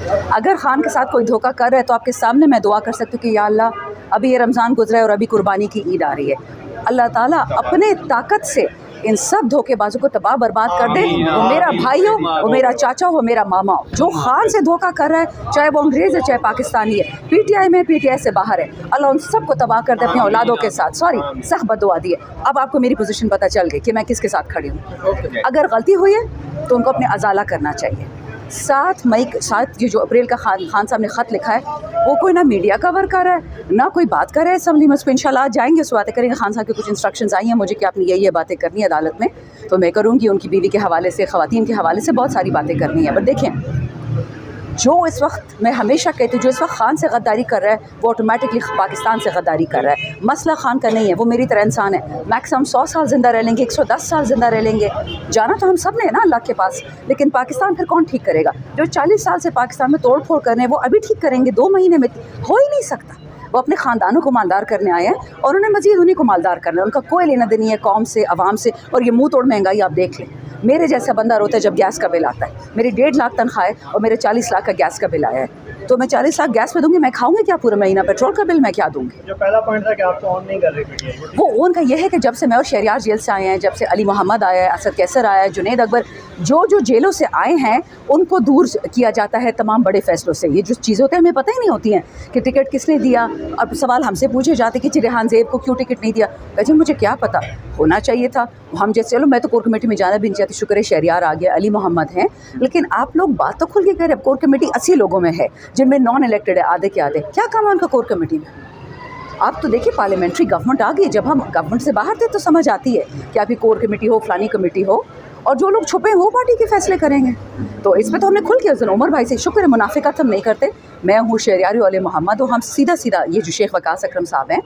अगर खान के साथ कोई धोखा कर रहा है तो आपके सामने मैं दुआ कर सकती हूँ कि या अल्लाह अभी ये रमज़ान गुजरा है और अभी कुर्बानी की ईद आ रही है, अल्लाह ताला अपने ताकत से इन सब धोखेबाजों को तबाह बर्बाद कर दे। वो मेरा भाई हो, वो मेरा चाचा हो, वो मेरा मामा हो, जो खान से धोखा कर रहा है, चाहे वो अंग्रेज़ है चाहे पाकिस्तानी है, पीटीआई में पीटीआई से बाहर है, अल्लाह उन सबको तबाह कर दे अपनी औलादों के साथ। सॉरी, सख्त बद्दुआ दी है। अब आपको मेरी पोजीशन पता चल गई कि मैं किसके साथ खड़ी हूँ। अगर गलती हुई है तो उनको अपने अजाला करना चाहिए। 7 अप्रैल का खान साहब ने ख़त लिखा है, वो कोई ना मीडिया कवर कर रहा है ना कोई बात कर रहा है असम्बली में। उस पर इंशाल्लाह आज जाएंगे, उस बातें करेंगे। खान साहब की कुछ इंस्ट्रक्शंस आई हैं मुझे कि आपने ये बातें करनी है अदालत में, तो मैं करूँगी। उनकी बीवी के हवाले से, ख़वातीन के हवाले से बहुत सारी बातें करनी है। पर देखें, जो इस वक्त मैं हमेशा कहती हूँ, जो इस वक्त खान से गद्दारी कर रहा है वो ऑटोमेटिकली पाकिस्तान से गद्दारी कर रहा है। मसला खान का नहीं है, वो मेरी तरह इंसान है। मैक्सिमम 100 साल ज़िंदा रह लेंगे, 110 साल ज़िंदा रह लेंगे, जाना तो हम सब ने है ना अल्लाह के पास, लेकिन पाकिस्तान फिर कौन ठीक करेगा? जो 40 साल से पाकिस्तान में तोड़ फोड़ कर रहे हैं वो अभी ठीक करेंगे? 2 महीने में हो ही नहीं सकता। वो अपने ख़ानदानों को मालदार करने आए हैं और उन्हें मज़ीद उन्हीं को मालदार करना है। उनका कोई लेना देना नहीं है कौम से, आवाम से। और ये मुँह तोड़ महंगाई आप देख लें, मेरे जैसा बंदा रोता है जब गैस का बिल आता है। मेरी 1.5 लाख तनख्वाह है और मेरे 40 लाख का गैस का बिल आया है, तो मैं 40 लाख गैस पे दूंगी, मैं खाऊंगी क्या पूरा महीना? पेट्रोल का बिल मैं क्या दूंगी? जो पहला पॉइंट था कि आप तो ऑन नहीं कर रहे, वो ऑन का ये है कि जब से मैं और शहरियार जेल से आए हैं, जब से अली मोहम्मद आया है, असद कैसर आया है, जुनैद अकबर, जो जेलों से आए हैं उनको दूर किया जाता है तमाम बड़े फैसलों से। ये जो चीज़ें होती हैं हमें पता ही नहीं होती हैं कि टिकट किसने दिया। अब सवाल हमसे पूछे जाते कि रेहान ज़ेब को क्यों टिकट नहीं दिया? कहते मुझे क्या पता, होना चाहिए था। हम जैसे, चलो मैं तो कोर कमेटी में जाना भी नहीं चाहती, शुक्र है शहरियार आ गया, अली मोहम्मद हैं, लेकिन आप लोग बात तो खुल के कह रहे हैं। कोर कमेटी 80 लोगों में है जिनमें नॉन इलेक्टेड है, आधे के आधे। क्या काम है उनका कोर कमेटी में? आप तो देखिए पार्लियामेंट्री गवर्नमेंट आ गई। जब हम गवर्नमेंट से बाहर थे तो समझ आती है कि आपकी कोर कमेटी हो, फलानी कमेटी हो, और जो लोग छुपे हैं वो पार्टी के फैसले करेंगे। तो इसमें तो हमने खुल के उमर भाई से, शुक्र है मुनाफिकत हम नहीं करते। मैं हूँ शहरियारी वाले मोहम्मद, और हम सीधा ये जो शेख वकास अकरम साहब हैं,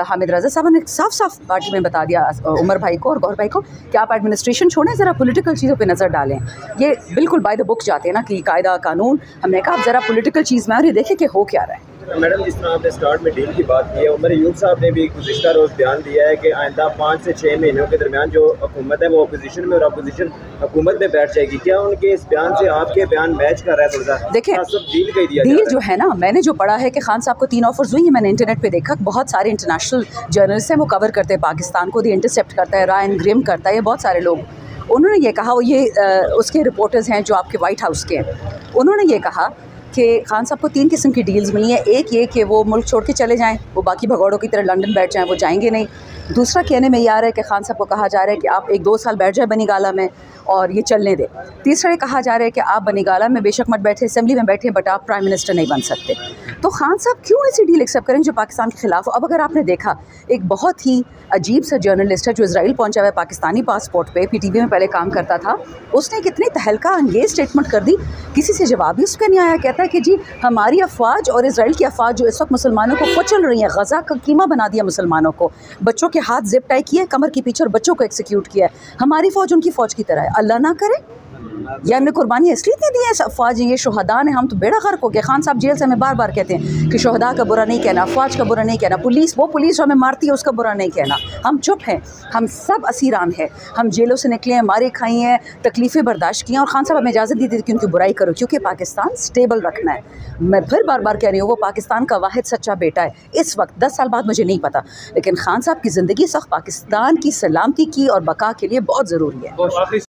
हामिद रज़ा साहब ने साफ साफ पार्टी में बता दिया उमर भाई को और गौहर भाई को कि आप एडमिनिस्ट्रेशन छोड़ें, ज़रा पॉलिटिकल चीज़ों पे नज़र डालें। ये बिल्कुल बाय द बुक जाते हैं ना कि कायदा कानून। हमने कहा आप ज़रा पॉलिटिकल चीज़ में और ये देखें कि हो क्या रहा है। मैडम, जिस तरह आपने स्टार्ट में डील की बात की है, उमर अयूब साहब ने भी गुज़िश्ता रोज़ बयान दिया है कि आइंदा 5 से 6 महीनों के दरमियान जो हुकूमत है वो अपोजिशन में और अपोजिशन हुकूमत में बैठ जाएगी। क्या उनके इस बयान से आपके बयान मैच कर रहा है? थोड़ा देखिए, डील जो है ना, मैंने जो पढ़ा है कि खान साहब को 3 ऑफर्स हुई हैं। मैंने इंटरनेट पे देखा, बहुत सारे इंटरनेशनल जर्नलिस्ट हैं, वो कवर करते हैं पाकिस्तान को। दी इंटरसेप्ट करता है, रायन ग्रिम करता है, ये बहुत सारे लोग। उन्होंने ये कहा, ये उसके रिपोर्टर्स हैं जो आपके वाइट हाउस के हैं, उन्होंने ये कहा कि खान साहब को 3 किस्म की डील्स मिली हैं। एक ये कि वो मुल्क छोड़ के चले जाएं, वो बाकी भगौड़ों की तरह लंदन बैठ जाएं, वो जाएंगे नहीं। दूसरा कहने में ये आ रहा है कि खान साहब को कहा जा रहा है कि आप 1-2 साल बैठ जाए बनीगाला में और ये चलने दें। तीसरा ये कहा जा रहा है कि आप बनीगाला में बेशक मत बैठे, असेंबली में बैठे, बट आप प्राइम मिनिस्टर नहीं बन सकते। तो खान साहब क्यों ऐसी डील एक्सेप्ट करें जो पाकिस्तान के खिलाफ हो? अब अगर आपने देखा, एक बहुत ही अजीब सा जर्नलिस्ट है जो इजराइल पहुंचा हुआ है पाकिस्तानी पासपोर्ट पे, पीटीवी में पहले काम करता था, उसने कितनी तहलका अंगेज स्टेटमेंट कर दी, किसी से जवाब ही उसका नहीं आया। कहता है कि जी हमारी अफवाज और इजराइल की अफवाज जो इस वक्त मुसलमानों को कुचल रही हैं, गज़ा का कीमा बना दिया मुसलमानों को, बच्चों के हाथ जिप टाई किए कमर के पीछे और बच्चों को एक्सिक्यूट किया है। हमारी फ़ौज उनकी फ़ौज की तरह है, अल्लाह ना करे। या हमने कुर्बानी इसलिए नहीं दी है, अफवाज ये शुहदा ने, हम तो बेड़ा गर्क हो गए। खान साहब जेल से हमें बार बार कहते हैं कि शुहदा का बुरा नहीं कहना, अफवाज का बुरा नहीं कहना, पुलिस वो पुलिस जो हमें मारती है उसका बुरा नहीं कहना। हम चुप हैं, हम सब असीरान हैं, हम जेलों से निकले हैं, मारे खाई हैं, तकलीफ़ें बर्दाश्त की हैं, और खान साहब हमें इजाज़त दी थी कि उनकी बुराई करो, क्योंकि पाकिस्तान स्टेबल रखना है। मैं फिर बार बार कह रही हूँ, वो पाकिस्तान का वाहिद सच्चा बेटा है इस वक्त। 10 साल बाद मुझे नहीं पता, लेकिन खान साहब की ज़िंदगी सख्त पाकिस्तान की सलामती की और बका के लिए बहुत ज़रूरी है।